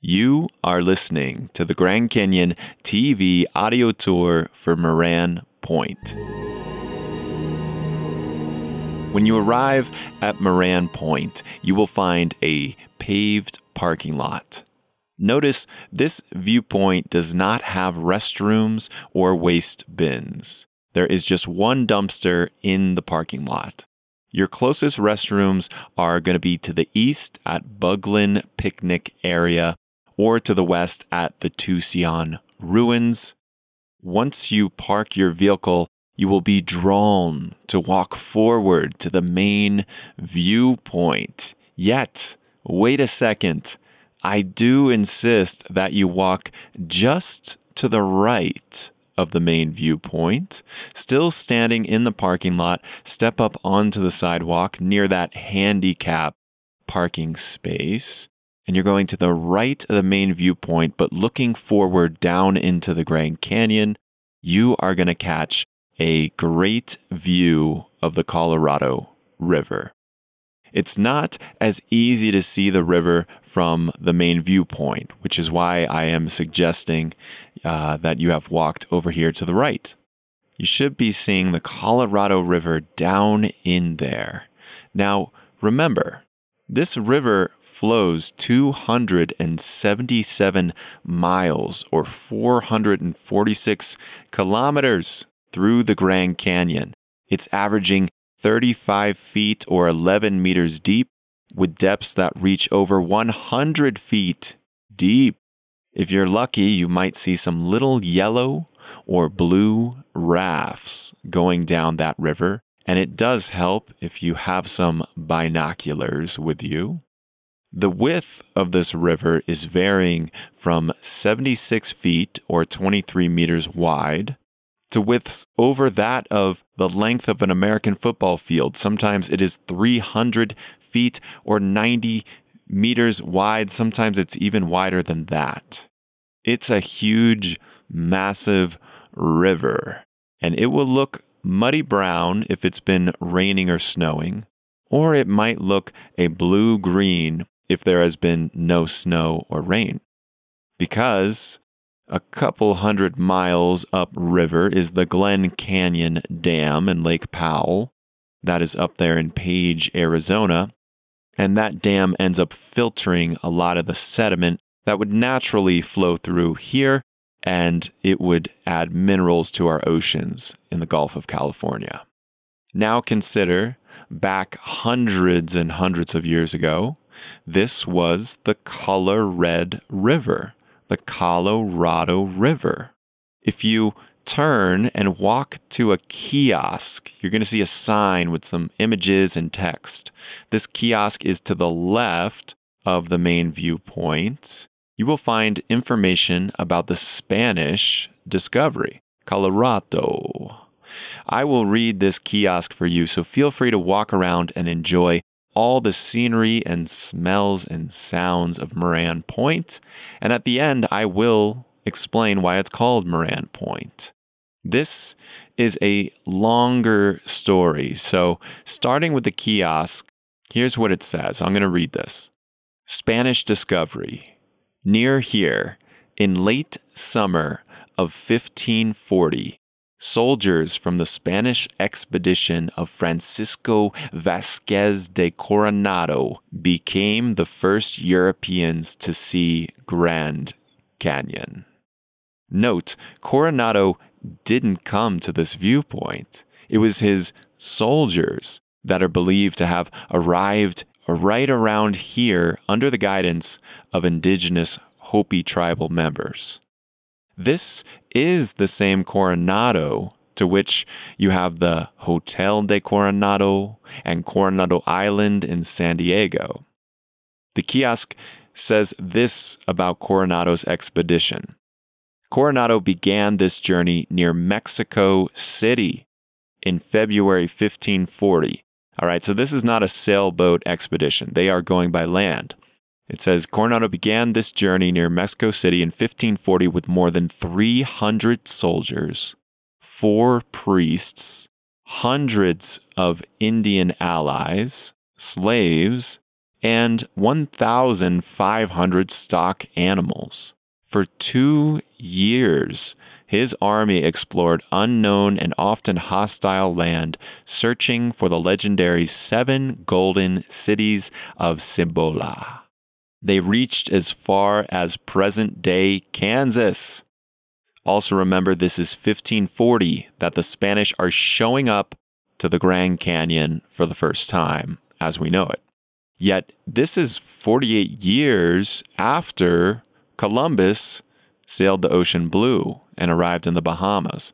You are listening to the Grand Canyon TV audio tour for Moran Point. When you arrive at Moran Point, you will find a paved parking lot. Notice this viewpoint does not have restrooms or waste bins. There is just one dumpster in the parking lot. Your closest restrooms are going to be to the east at Buglin Picnic Area or to the west at the Tucson Ruins. Once you park your vehicle, you will be drawn to walk forward to the main viewpoint. Yet, wait a second. I do insist that you walk just to the right of the main viewpoint. Still standing in the parking lot, step up onto the sidewalk near that handicap parking space. And you're going to the right of the main viewpoint, but looking forward down into the Grand Canyon, you are going to catch a great view of the Colorado River. It's not as easy to see the river from the main viewpoint, which is why I am suggesting that you have walked over here to the right. You should be seeing the Colorado River down in there. Now, remember, this river flows 277 miles or 446 kilometers through the Grand Canyon. It's averaging 35 feet or 11 meters deep with depths that reach over 100 feet deep. If you're lucky, you might see some little yellow or blue rafts going down that river. And it does help if you have some binoculars with you. The width of this river is varying from 76 feet or 23 meters wide to widths over that of the length of an American football field. Sometimes it is 300 feet or 90 meters wide. Sometimes it's even wider than that. It's a huge, massive river, and it will look muddy brown if it's been raining or snowing, or it might look a blue-green if there has been no snow or rain. Because a couple hundred miles upriver is the Glen Canyon Dam in Lake Powell. That is up there in Page, Arizona. And that dam ends up filtering a lot of the sediment that would naturally flow through here, and it would add minerals to our oceans in the Gulf of California. Now consider, back hundreds and hundreds of years ago, this was the Color Red River, the Colorado River. If you turn and walk to a kiosk, you're going to see a sign with some images and text. This kiosk is to the left of the main viewpoint. You will find information about the Spanish discovery, Colorado. I will read this kiosk for you, so feel free to walk around and enjoy all the scenery and smells and sounds of Moran Point. And at the end, I will explain why it's called Moran Point. This is a longer story, so starting with the kiosk, here's what it says. I'm going to read this. Spanish discovery. Near here, in late summer of 1540, soldiers from the Spanish expedition of Francisco Vasquez de Coronado became the first Europeans to see Grand Canyon. Note, Coronado didn't come to this viewpoint. It was his soldiers that are believed to have arrived right around here under the guidance of indigenous Hopi tribal members. This is the same Coronado to which you have the Hotel de Coronado and Coronado Island in San Diego. The kiosk says this about Coronado's expedition. Coronado began this journey near Mexico City in February 1540. All right, so this is not a sailboat expedition. They are going by land. It says Coronado began this journey near Mexico City in 1540 with more than 300 soldiers, 4 priests, hundreds of Indian allies, slaves, and 1,500 stock animals. For 2 years, his army explored unknown and often hostile land, searching for the legendary 7 golden cities of Cibola. They reached as far as present-day Kansas. Also remember, this is 1540 that the Spanish are showing up to the Grand Canyon for the first time, as we know it. Yet, this is 48 years after Columbus sailed the ocean blue and arrived in the Bahamas.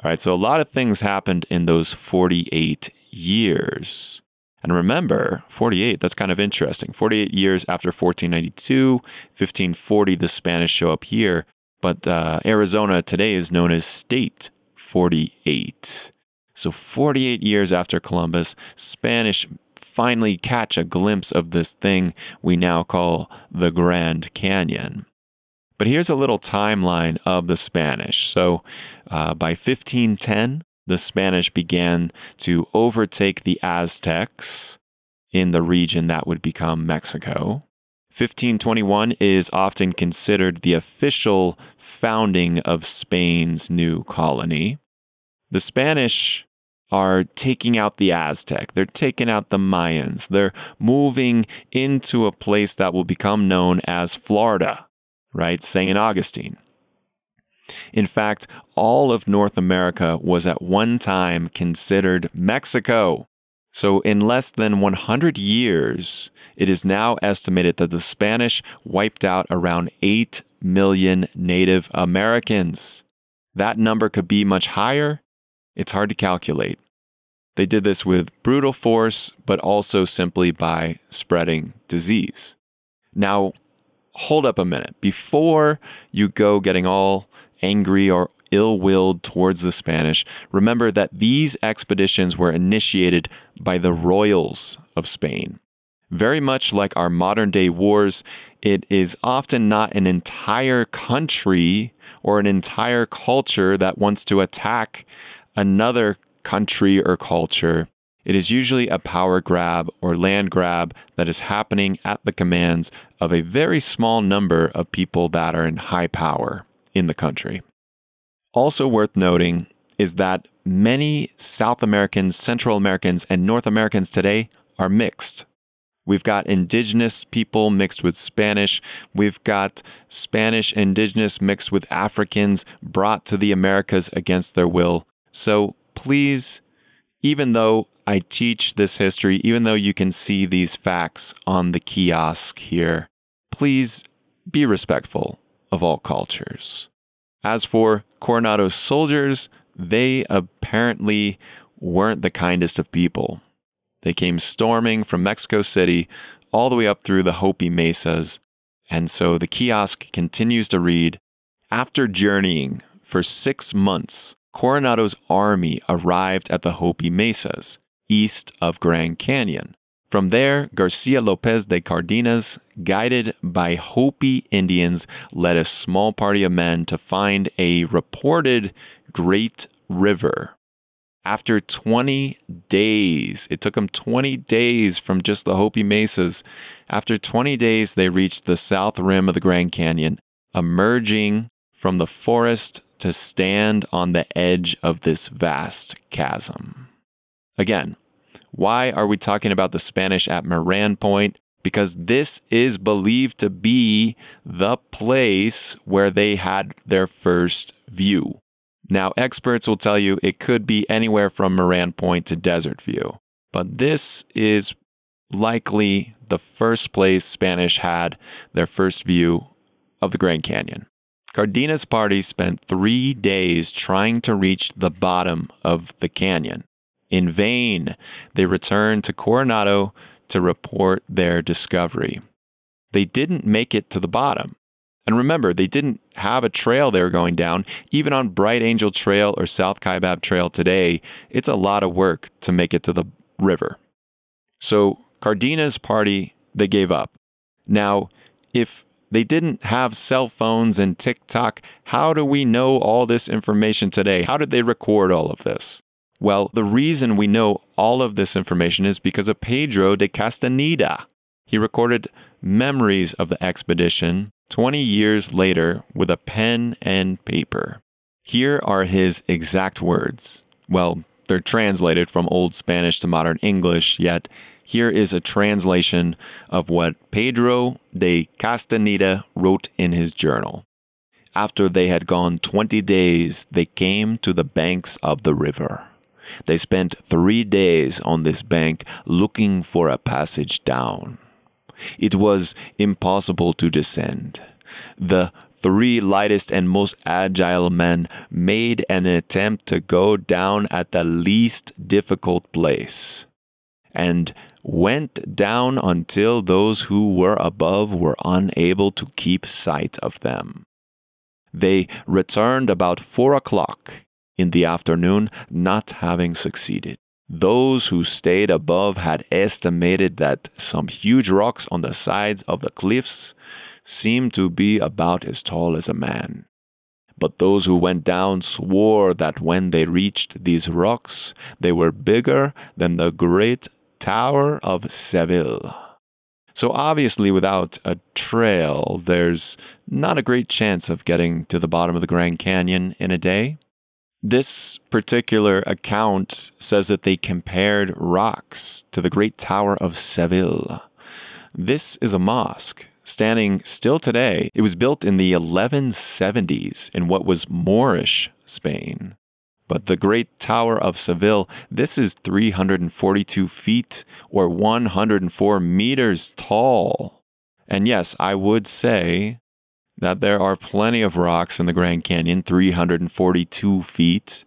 All right, so a lot of things happened in those 48 years. And remember, 48, that's kind of interesting. 48 years after 1492, 1540, the Spanish show up here. But Arizona today is known as State 48. So 48 years after Columbus, Spanish finally catch a glimpse of this thing we now call the Grand Canyon. But here's a little timeline of the Spanish. So by 1510, the Spanish began to overtake the Aztecs in the region that would become Mexico. 1521 is often considered the official founding of Spain's new colony. The Spanish are taking out the Aztec. They're taking out the Mayans. They're moving into a place that will become known as Florida, right? St. Augustine. In fact, all of North America was at one time considered Mexico. So in less than 100 years, it is now estimated that the Spanish wiped out around 8 million Native Americans. That number could be much higher. It's hard to calculate. They did this with brutal force, but also simply by spreading disease. Now, hold up a minute. Before you go getting all angry or ill-willed towards the Spanish, remember that these expeditions were initiated by the royals of Spain. Very much like our modern-day wars, it is often not an entire country or an entire culture that wants to attack another country or culture. It is usually a power grab or land grab that is happening at the commands of a very small number of people that are in high power in the country. Also worth noting is that many South Americans, Central Americans, and North Americans today are mixed. We've got indigenous people mixed with Spanish. We've got Spanish indigenous mixed with Africans brought to the Americas against their will. So please, even though I teach this history, even though you can see these facts on the kiosk here, please be respectful of all cultures. As for Coronado's soldiers, they apparently weren't the kindest of people. They came storming from Mexico City all the way up through the Hopi Mesas. And so the kiosk continues to read, after journeying for 6 months, Coronado's army arrived at the Hopi Mesas, east of Grand Canyon. From there, Garcia Lopez de Cardenas, guided by Hopi Indians, led a small party of men to find a reported great river. After 20 days, it took them 20 days from just the Hopi Mesas. After 20 days, they reached the south rim of the Grand Canyon, emerging from the forest to stand on the edge of this vast chasm. Again, why are we talking about the Spanish at Moran Point? Because this is believed to be the place where they had their first view. Now, experts will tell you it could be anywhere from Moran Point to Desert View, but this is likely the first place Spanish had their first view of the Grand Canyon. Cardenas' party spent 3 days trying to reach the bottom of the canyon. In vain, they returned to Coronado to report their discovery. They didn't make it to the bottom. And remember, they didn't have a trail they were going down. Even on Bright Angel Trail or South Kaibab Trail today, it's a lot of work to make it to the river. So Cardenas' party, they gave up. Now, if they didn't have cell phones and TikTok, how do we know all this information today? How did they record all of this? Well, the reason we know all of this information is because of Pedro de Castaneda. He recorded memories of the expedition 20 years later with a pen and paper. Here are his exact words. Well, they're translated from Old Spanish to modern English, yet here is a translation of what Pedro de Castaneda wrote in his journal. After they had gone 20 days, they came to the banks of the river. They spent 3 days on this bank looking for a passage down. It was impossible to descend. The 3 lightest and most agile men made an attempt to go down at the least difficult place, and went down until those who were above were unable to keep sight of them. They returned about 4 o'clock in the afternoon, not having succeeded. Those who stayed above had estimated that some huge rocks on the sides of the cliffs seemed to be about as tall as a man. But those who went down swore that when they reached these rocks, they were bigger than the great Tower of Seville. So obviously without a trail, there's not a great chance of getting to the bottom of the Grand Canyon in a day. This particular account says that they compared rocks to the great Tower of Seville. This is a mosque standing still today. It was built in the 1170s in what was Moorish Spain. But the Great Tower of Seville, this is 342 feet or 104 meters tall. And yes, I would say that there are plenty of rocks in the Grand Canyon, 342 feet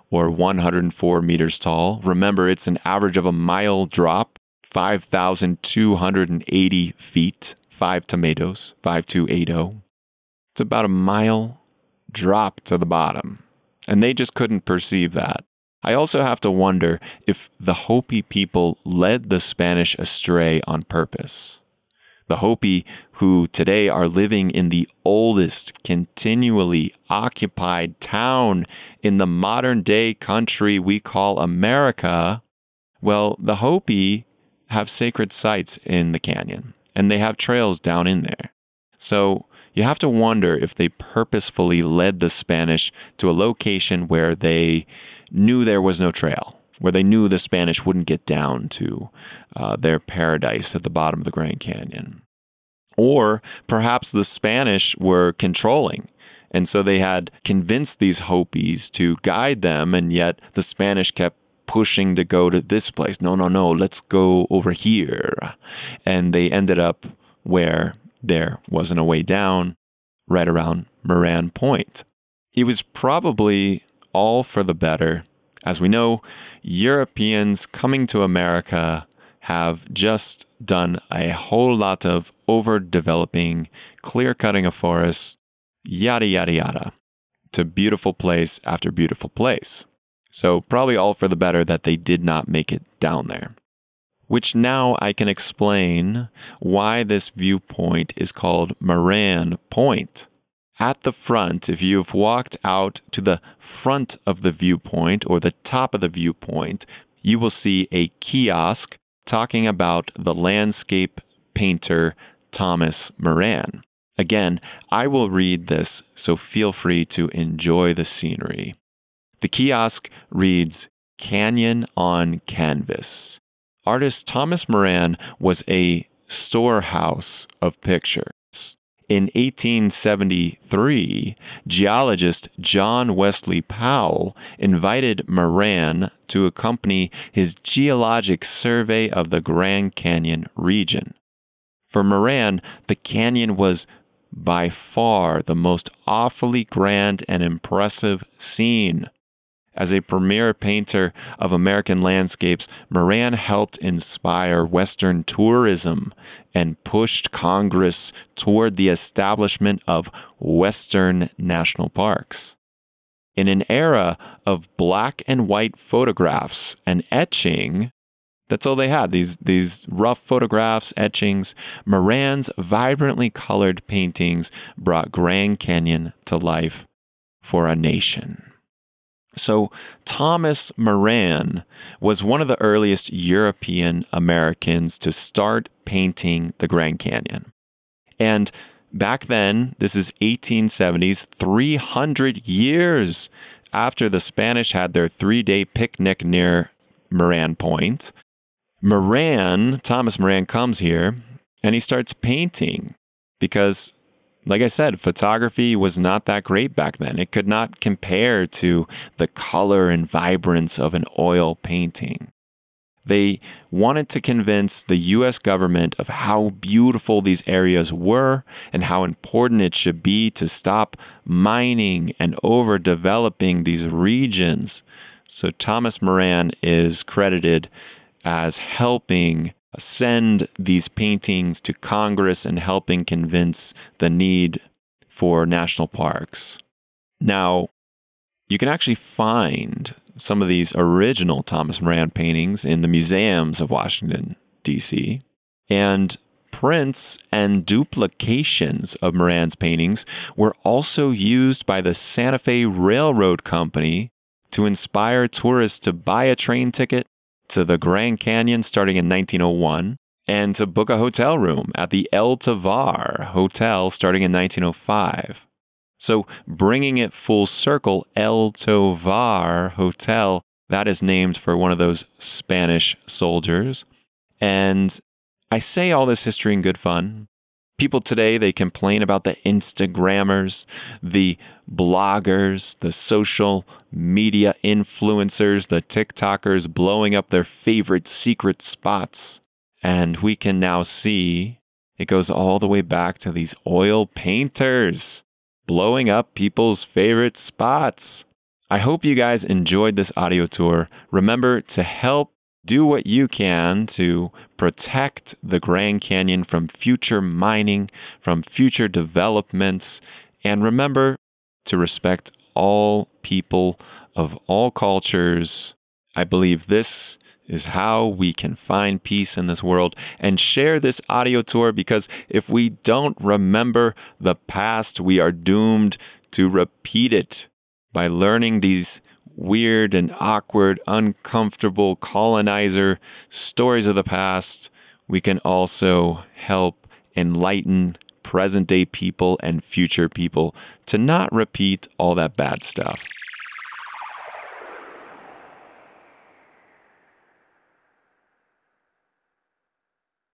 or 104 meters tall. Remember, it's an average of a mile drop, 5,280 feet, 5 tomatoes, 5280. It's about a mile drop to the bottom. And they just couldn't perceive that. I also have to wonder if the Hopi people led the Spanish astray on purpose. The Hopi, who today are living in the oldest continually occupied town in the modern-day country we call America, well, the Hopi have sacred sites in the canyon, and they have trails down in there. So you have to wonder if they purposefully led the Spanish to a location where they knew there was no trail, where they knew the Spanish wouldn't get down to their paradise at the bottom of the Grand Canyon. Or perhaps the Spanish were controlling, and so they had convinced these Hopis to guide them, and yet the Spanish kept pushing to go to this place. No, let's go over here. And they ended up where there wasn't a way down, right around Moran Point. It was probably all for the better. As we know, Europeans coming to America have just done a whole lot of overdeveloping, clear-cutting of forests, yada, yada, yada, to beautiful place after beautiful place. So probably all for the better that they did not make it down there. Which now I can explain why this viewpoint is called Moran Point. At the front, if you've walked out to the front of the viewpoint or the top of the viewpoint, you will see a kiosk talking about the landscape painter Thomas Moran. Again, I will read this, so feel free to enjoy the scenery. The kiosk reads, "Canyon on Canvas." Artist Thomas Moran was a storehouse of pictures. In 1873, geologist John Wesley Powell invited Moran to accompany his geologic survey of the Grand Canyon region. For Moran, the canyon was by far the most awfully grand and impressive scene. As a premier painter of American landscapes, Moran helped inspire Western tourism and pushed Congress toward the establishment of Western national parks. In an era of black and white photographs and etching, that's all they had, these rough photographs, etchings, Moran's vibrantly colored paintings brought Grand Canyon to life for a nation. So Thomas Moran was one of the earliest European Americans to start painting the Grand Canyon. And back then, this is 1870s, 300 years after the Spanish had their 3-day picnic near Moran Point, Thomas Moran comes here and he starts painting because, like I said, photography was not that great back then. It could not compare to the color and vibrance of an oil painting. They wanted to convince the U.S. government of how beautiful these areas were and how important it should be to stop mining and overdeveloping these regions. So Thomas Moran is credited as helping send these paintings to Congress and helping convince the need for national parks. Now, you can actually find some of these original Thomas Moran paintings in the museums of Washington, D.C., and prints and duplications of Moran's paintings were also used by the Santa Fe Railroad Company to inspire tourists to buy a train ticket to the Grand Canyon starting in 1901 and to book a hotel room at the El Tovar Hotel starting in 1905. So bringing it full circle, El Tovar Hotel, that is named for one of those Spanish soldiers. And I say all this history in good fun. People today, they complain about the Instagrammers, the bloggers, the social media influencers, the TikTokers blowing up their favorite secret spots. And we can now see it goes all the way back to these oil painters blowing up people's favorite spots. I hope you guys enjoyed this audio tour. Remember to help do what you can to protect the Grand Canyon from future mining, from future developments, and remember to respect all people of all cultures. I believe this is how we can find peace in this world, and share this audio tour, because if we don't remember the past, we are doomed to repeat it by learning these weird and awkward, uncomfortable colonizer stories of the past. We can also help enlighten present day people and future people to not repeat all that bad stuff.